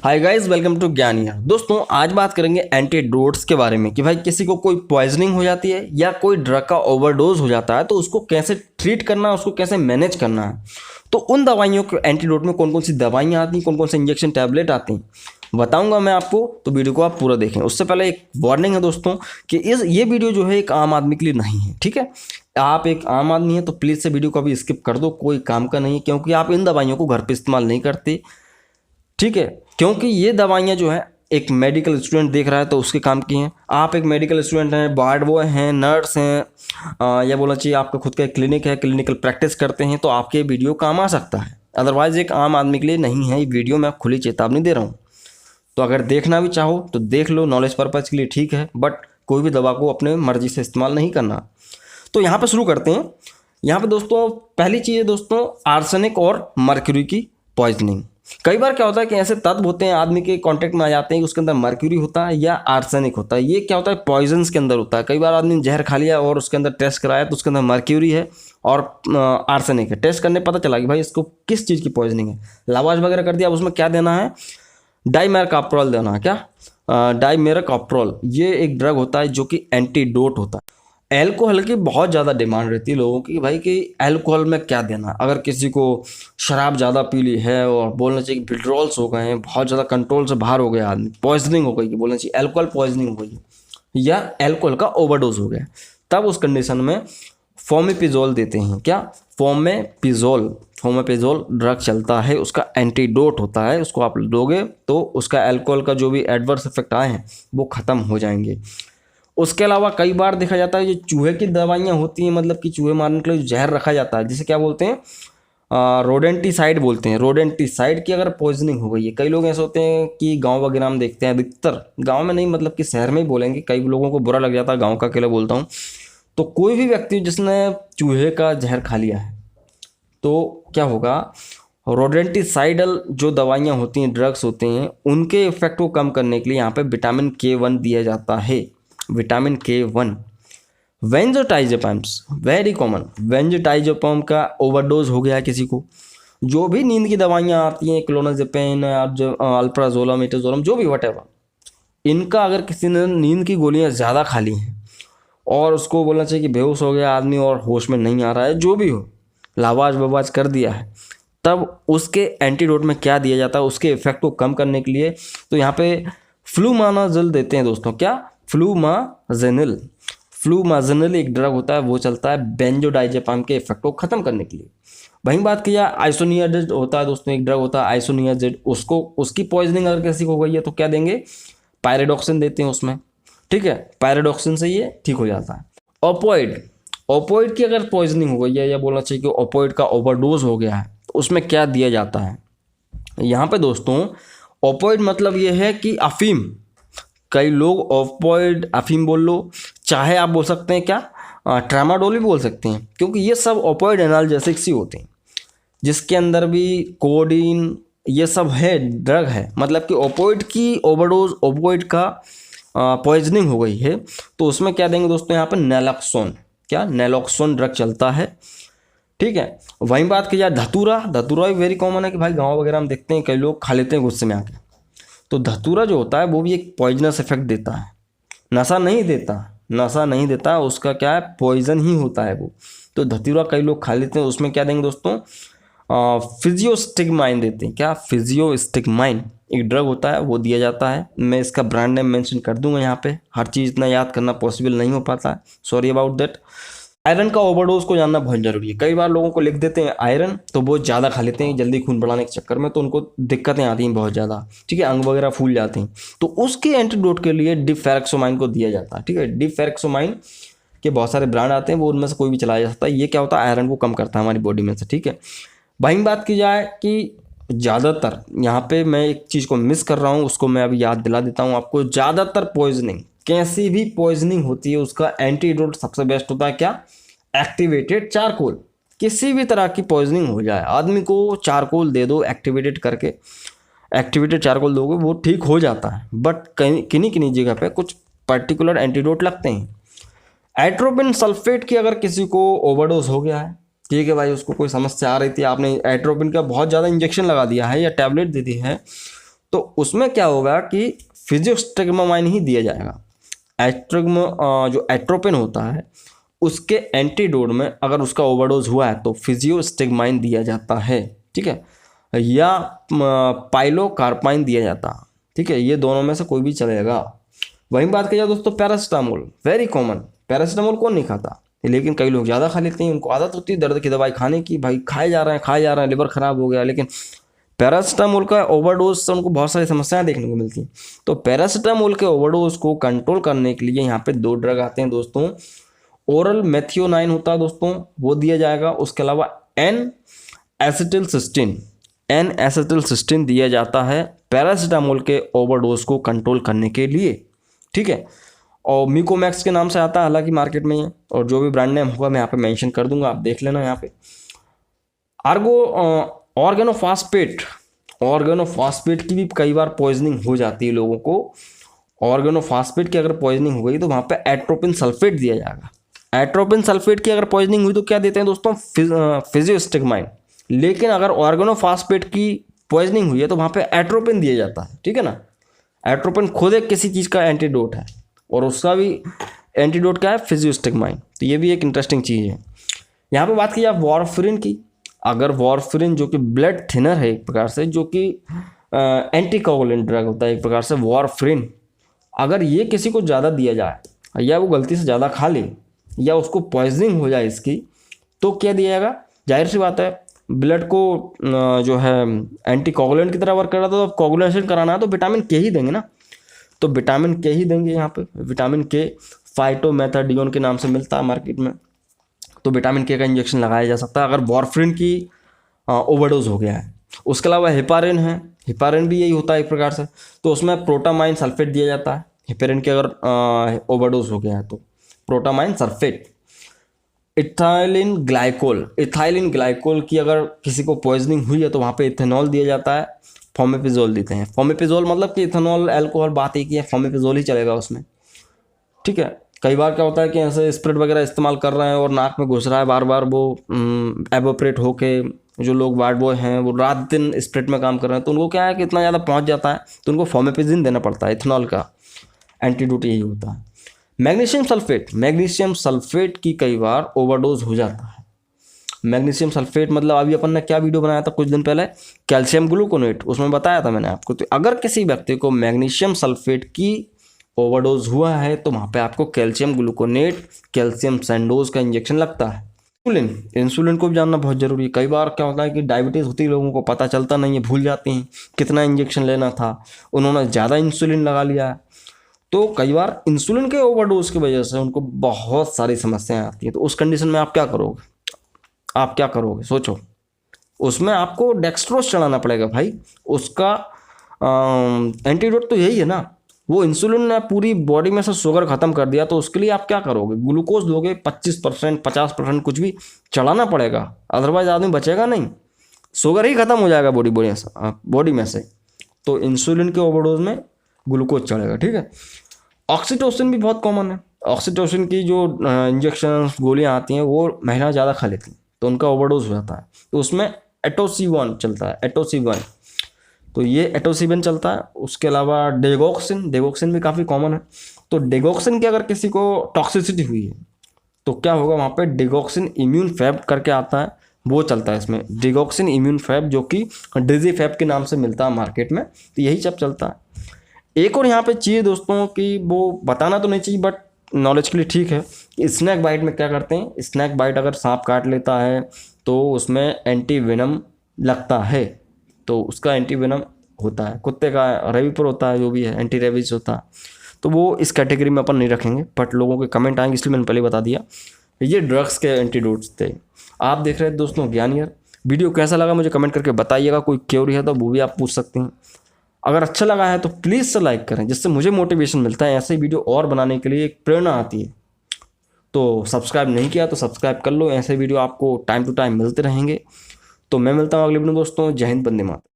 Hi guys, welcome to ज्ञान यार। दोस्तों आज बात करेंगे एंटीडोट्स के बारे में कि भाई किसी को कोई पॉइजनिंग हो जाती है या कोई ड्रग का ओवरडोज हो जाता है तो उसको कैसे ट्रीट करना है, उसको कैसे मैनेज करना है। तो उन दवाइयों के एंटीडोट में कौन कौन सी दवाइयाँ आती हैं, कौन कौन से इंजेक्शन टैबलेट आते हैं बताऊंगा मैं आपको। तो वीडियो को आप पूरा देखें। उससे पहले एक वार्निंग है दोस्तों कि ये वीडियो जो है एक आम आदमी के लिए नहीं है, ठीक है। आप एक आम आदमी है तो प्लीज़ से वीडियो को अभी स्किप कर दो, कोई काम का नहीं है, क्योंकि आप इन दवाइयों को घर पे इस्तेमाल नहीं करते, ठीक है। क्योंकि ये दवाइयाँ जो है एक मेडिकल स्टूडेंट देख रहा है तो उसके काम की हैं। आप एक मेडिकल स्टूडेंट हैं, वार्ड बॉय हैं, नर्स हैं, या बोलना चाहिए आपका खुद का एक क्लिनिक है, क्लिनिकल प्रैक्टिस करते हैं, तो आपके वीडियो काम आ सकता है। अदरवाइज़ एक आम आदमी के लिए नहीं है ये वीडियो, मैं खुली चेतावनी दे रहा हूँ। तो अगर देखना भी चाहो तो देख लो, नॉलेज पर्पज़ के लिए ठीक है, बट कोई भी दवा को अपने मर्जी से इस्तेमाल नहीं करना। तो यहाँ पर शुरू करते हैं। यहाँ पर दोस्तों पहली चीज़ है दोस्तों आर्सेनिक और मर्क्यूरी की पॉइजनिंग। कई बार क्या होता है कि ऐसे तत्व होते हैं आदमी के कांटेक्ट में आ जाते हैं कि उसके अंदर मर्क्यूरी होता है या आर्सेनिक होता है। ये क्या होता है, पॉइजन्स के अंदर होता है। कई बार आदमी जहर खा लिया और उसके अंदर टेस्ट कराया तो उसके अंदर मर्क्यूरी है और आर्सेनिक है। टेस्ट करने पता चला कि भाई इसको किस चीज़ की पॉइजनिंग है। लावाश वगैरह कर दिया, अब उसमें क्या देना है, डाइमेरकाप्रोल देना है। क्या डाइमेरकाप्रोल, ये एक ड्रग होता है जो कि एंटीडोट होता है। एल्कोहल की बहुत ज़्यादा डिमांड रहती है लोगों की, भाई कि एल्कोहल में क्या देना। अगर किसी को शराब ज़्यादा पी ली है और बोलना चाहिए कि विड्रॉल्स हो गए हैं, बहुत ज़्यादा कंट्रोल से बाहर हो गया आदमी, पॉइजनिंग हो गई, बोलना चाहिए एल्कोहल पॉइजनिंग हो गई या एल्कोहल का ओवरडोज हो गया, तब उस कंडीशन में फोमेपिजोल देते हैं। क्या, फोमेपिजोल ड्रग चलता है, उसका एंटीडोट होता है। उसको आप दोगे तो उसका एल्कोहल का जो भी एडवर्स इफेक्ट आए हैं वो ख़त्म हो जाएंगे। उसके अलावा कई बार देखा जाता है जो चूहे की दवाइयाँ होती हैं, मतलब कि चूहे मारने के लिए जो जहर रखा जाता है, जिसे क्या बोलते हैं, रोडेंटिसाइड बोलते हैं। रोडेंटिसाइड की अगर पॉइजनिंग हो गई है, कई लोग ऐसे होते हैं कि गांव वगैरह में देखते हैं, अधिकतर गांव में नहीं, मतलब कि शहर में ही बोलेंगे, कई लोगों को बुरा लग जाता है, गांव का अकेला बोलता हूँ। तो कोई भी व्यक्ति जिसने चूहे का जहर खा लिया है तो क्या होगा, रोडेंटिसाइडल जो दवाइयाँ होती हैं, ड्रग्स होते हैं, उनके इफेक्ट को कम करने के लिए यहाँ पे विटामिन K1 दिया जाता है। Vitamin K1। Benzodiazepines, very common. Benzodiazepine का ओवरडोज हो गया किसी को, जो भी नींद की दवाइयाँ आती हैं, क्लोनाजेपैन, अल्प्राजोलम, इटाजोलम, जो भी वटेवर, इनका अगर किसी ने नींद की गोलियाँ ज़्यादा खा ली हैं और उसको बोलना चाहिए कि बेहोश हो गया आदमी और होश में नहीं आ रहा है, जो भी हो, लावाज ववाज कर दिया है, तब उसके एंटीडोट में क्या दिया जाता है उसके इफेक्ट को कम करने के लिए। तो यहाँ पे फ्लूमानाजिल देते हैं दोस्तों। क्या, फ्लूमाजेनिल। फ्लूमाजेनिल एक ड्रग होता है, वो चलता है बेंजोडाइजेपाम के इफेक्ट को ख़त्म करने के लिए। वहीं बात की जाए, आइसोनियाजिड होता है दोस्तों, एक ड्रग होता है आइसोनियाजिड, उसको उसकी पॉइजनिंग अगर किसी को हो गई है तो क्या देंगे, पायरेडॉक्सिन देते हैं उसमें, ठीक है। पायरेडॉक्सिन से ये ठीक हो जाता है। ओपोइड, ओपोइड की अगर पॉइजनिंग हो गई है या बोलना चाहिए कि ओपोइड का ओवरडोज हो गया है तो उसमें क्या दिया जाता है। यहाँ पे दोस्तों ओपोइड मतलब ये है कि अफीम, कई लोग ओपोइड अफीम बोल लो, चाहे आप बोल सकते हैं क्या, ट्रामाडोल भी बोल सकते हैं, क्योंकि ये सब ओपोइड एनाल्जेसिक्स ही होते हैं, जिसके अंदर भी कोडीन ये सब है, ड्रग है। मतलब कि ओपोइड की ओवरडोज, ओपोइड का पॉइजनिंग हो गई है तो उसमें क्या देंगे दोस्तों, यहाँ पर नैलॉक्सोन। क्या, नैलॉक्सोन ड्रग चलता है, ठीक है। वहीं बात की जाए धतूरा, धतूरा भी वेरी कॉमन है कि भाई गाँव वगैरह में देखते हैं कई लोग खा लेते हैं गुस्से में आके। तो धतूरा जो होता है वो भी एक पॉइजनस इफेक्ट देता है, नशा नहीं देता, नशा नहीं देता, उसका क्या है, पॉइजन ही होता है वो। तो धतूरा कई लोग खा लेते हैं। उसमें क्या देंगे दोस्तों, फिजियोस्टिग्माइन देते हैं। क्या, फिजियोस्टिग्माइन एक ड्रग होता है, वो दिया जाता है। मैं इसका ब्रांड नेम मेंशन कर दूंगा यहाँ पे, हर चीज़ इतना याद करना पॉसिबल नहीं हो पाता है, सॉरी अबाउट दैट। आयरन का ओवरडोज को जानना बहुत जरूरी है। कई बार लोगों को लिख देते हैं आयरन तो बहुत ज़्यादा खा लेते हैं जल्दी खून बढ़ाने के चक्कर में, तो उनको दिक्कतें आती हैं बहुत ज़्यादा, ठीक है, अंग वगैरह फूल जाते हैं। तो उसके एंटीडोट के लिए डिफेरेक्सोमाइन को दिया जाता है, ठीक है। डिफेरेक्सोमाइन के बहुत सारे ब्रांड आते हैं, वो उनमें से कोई भी चलाया जा सकता है। ये क्या होता है, आयरन को कम करता है हमारी बॉडी में से, ठीक है। वहीं बात की जाए कि ज़्यादातर यहाँ पे मैं एक चीज़ को मिस कर रहा हूँ, उसको मैं अभी याद दिला देता हूँ आपको। ज़्यादातर पॉइजनिंग, कैसी भी पॉइजनिंग होती है उसका एंटीडोट सबसे बेस्ट होता है क्या, एक्टिवेटेड चारकोल। किसी भी तरह की पॉइजनिंग हो जाए, आदमी को चारकोल दे दो एक्टिवेटेड करके, एक्टिवेटेड चारकोल दोगे वो ठीक हो जाता है। बट किन्हीं किन्हीं जगह पे कुछ पर्टिकुलर एंटीडोट लगते हैं। एट्रोपिन सल्फेट की अगर किसी को ओवरडोज हो गया है, ठीक है भाई, उसको कोई समस्या आ रही थी, आपने एट्रोपिन का बहुत ज़्यादा इंजेक्शन लगा दिया है या टैबलेट दे दी है, तो उसमें क्या होगा कि फिजियोस्टिग्मामाइन ही दिया जाएगा। जो एट्रोपिन होता है उसके एंटीडोट में अगर उसका ओवरडोज हुआ है तो फिजियोस्टिग्माइन दिया जाता है, ठीक है, या पाइलोकार्पाइन दिया जाता है, ठीक है, ये दोनों में से कोई भी चलेगा। वहीं बात किया दोस्तों पैरासिटामोल, वेरी कॉमन, पैरासिटामोल कौन नहीं खाता, लेकिन कई लोग ज़्यादा खा लेते हैं, उनको आदत होती है दर्द की दवाई खाने की, भाई खाए जा रहे हैं, लिवर खराब हो गया, लेकिन पैरासिटामोल का ओवरडोज से उनको बहुत सारी समस्याएं देखने को मिलती हैं। तो पैरासिटामोल के ओवरडोज को कंट्रोल करने के लिए यहाँ पे 2 ड्रग आते हैं दोस्तों। ओरल मेथियोनाइन होता है दोस्तों, वो दिया जाएगा। उसके अलावा एन एसिटिलसिस्टीन दिया जाता है पैरासिटामोल के ओवरडोज को कंट्रोल करने के लिए, ठीक है। और म्यूकोमैक्स के नाम से आता है हालांकि मार्केट में ये, और जो भी ब्रांड नेम होगा मैं यहाँ पे मेंशन कर दूंगा, आप देख लेना यहाँ पे। ऑर्गेनोफॉस्फेट की भी कई बार पॉइजनिंग हो जाती है लोगों को। ऑर्गेनोफॉस्फेट की अगर पॉइजनिंग हो गई तो वहाँ पे एट्रोपिन सल्फेट दिया जाएगा। एट्रोपिन सल्फेट की अगर पॉइजनिंग हुई तो क्या देते हैं दोस्तों, फिजियोस्टिग्माइन। लेकिन अगर ऑर्गेनोफॉस्फेट की पॉइजनिंग हुई है तो वहाँ पे एट्रोपिन दिया जाता है, ठीक है ना। एट्रोपिन खुद एक किसी चीज़ का एंटीडोट है और उसका भी एंटीडोट क्या है, फिजियोस्टिग्माइन। तो ये भी एक इंटरेस्टिंग चीज़ है। यहाँ पे बात की जाए वारफरिन की, अगर वारफरिन जो कि ब्लड थिनर है एक प्रकार से, जो कि एंटीकोगुलेंट ड्रग होता है एक प्रकार से वारफरिन, अगर ये किसी को ज़्यादा दिया जाए या वो गलती से ज़्यादा खा ले या उसको पॉइजनिंग हो जाए इसकी, तो क्या दिया जाएगा, जाहिर सी बात है ब्लड को जो है एंटीकोगुलेंट की तरह वर्क कर रहा था, तो अब कोगुलेशन कराना है तो विटामिन के ही देंगे ना। तो विटामिन के ही देंगे यहाँ पे। विटामिन के फाइटोमेथाडियोन के नाम से मिलता है मार्केट में, तो विटामिन के का इंजेक्शन लगाया जा सकता है अगर वारफरिन की ओवरडोज हो गया है। उसके अलावा हेपारिन है, हेपारिन भी यही होता है एक प्रकार से, तो उसमें प्रोटामाइन सल्फेट दिया जाता है। हेपारिन की अगर ओवरडोज हो गया है तो प्रोटामाइन सल्फेट। इथाइलिन ग्लाइकोल की अगर किसी को पॉइजनिंग हुई है तो वहाँ पे इथेनॉल दिया जाता है, फॉमेपिजोल देते हैं। फॉमेपिजोल मतलब कि इथेनॉल अल्कोहल बात एक ही है, फॉमेपिजोल ही चलेगा उसमें, ठीक है। कई बार क्या होता है कि ऐसे स्प्रेड वगैरह इस्तेमाल कर रहे हैं और नाक में घुस रहा है बार बार, वो एवोपरेट होके, जो लोग वार्ड बॉय हैं वो रात दिन स्प्रेड में काम कर रहे हैं तो उनको क्या है कि इतना ज़्यादा पहुंच जाता है तो उनको फॉमेपिजिन देना पड़ता है। इथेनॉल का एंटीडोट यही होता है। मैग्नीशियम सल्फेट की कई बार ओवरडोज हो जाता है। मैग्नीशियम सल्फेट मतलब अभी अपन ने क्या वीडियो बनाया था कुछ दिन पहले, कैल्शियम ग्लूकोनेट, उसमें बताया था मैंने आपको। तो अगर किसी व्यक्ति को मैग्नीशियम सल्फेट की ओवरडोज हुआ है तो वहाँ पे आपको कैल्शियम ग्लूकोनेट, कैल्शियम सैंडोज का इंजेक्शन लगता है। इंसुलिन को भी जानना बहुत जरूरी है। कई बार क्या होता है कि डायबिटीज़ होती है, लोगों को पता चलता नहीं है, भूल जाते हैं कितना इंजेक्शन लेना था, उन्होंने ज़्यादा इंसुलिन लगा लिया है, तो कई बार इंसुलिन के ओवरडोज की वजह से उनको बहुत सारी समस्याएं आती हैं। तो उस कंडीशन में आप क्या करोगे, सोचो। उसमें आपको डेक्सट्रोज चढ़ाना पड़ेगा भाई, उसका एंटीडोट तो यही है ना। वो इंसुलिन ने पूरी बॉडी में से शुगर खत्म कर दिया, तो उसके लिए आप क्या करोगे, ग्लूकोज दोगे 25%, 50%, कुछ भी चढ़ाना पड़ेगा, अदरवाइज आदमी बचेगा नहीं, शुगर ही खत्म हो जाएगा बॉडी में से। तो इंसुलिन के ओवरडोज में ग्लूकोज चढ़ेगा, ठीक है। ऑक्सीटोसिन भी बहुत कॉमन है। ऑक्सीटोसिन की जो इंजेक्शन गोलियां आती हैं वो महिला ज़्यादा खा लेती हैं तो उनका ओवरडोज हो जाता है, तो उसमें एटोसिवन चलता है, एटोसिवन, तो ये एटोसिवन चलता है। उसके अलावा डेगोक्सिन भी काफ़ी कॉमन है। तो डेगोक्सिन की अगर किसी को टॉक्सिसिटी हुई है तो क्या होगा, वहाँ पे डेगोक्सिन इम्यून फैब करके आता है, वो चलता है इसमें, डेगोक्सिन इम्यून फैब, जो कि डिजी फैब के नाम से मिलता है मार्केट में, तो यही सब चलता है। एक और यहाँ पे चीज़ दोस्तों कि वो बताना तो नहीं चाहिए बट नॉलेज के लिए ठीक है, स्नैक बाइट में क्या करते हैं, स्नैक बाइट अगर सांप काट लेता है तो उसमें एंटी वेनम लगता है, तो उसका एंटी वेनम होता है, कुत्ते का रेबीपुर होता है, जो भी है एंटी रेबीज होता है, तो वो इस कैटेगरी में अपन नहीं रखेंगे, बट लोगों के कमेंट आएंगे इसलिए मैंने पहले बता दिया। ये ड्रग्स के एंटीडोट्स थे। आप देख रहे हैं दोस्तों ज्ञानियर। वीडियो कैसा लगा मुझे कमेंट करके बताइएगा, कोई क्वेरी है तो वो भी आप पूछ सकते हैं। अगर अच्छा लगा है तो प्लीज़ से लाइक करें, जिससे मुझे मोटिवेशन मिलता है ऐसे ही वीडियो और बनाने के लिए, एक प्रेरणा आती है। तो सब्सक्राइब नहीं किया तो सब्सक्राइब कर लो, ऐसे वीडियो आपको टाइम टू टाइम मिलते रहेंगे। तो मैं मिलता हूँ अगले वीडियो दोस्तों। जय हिंद, वंदे मातरम।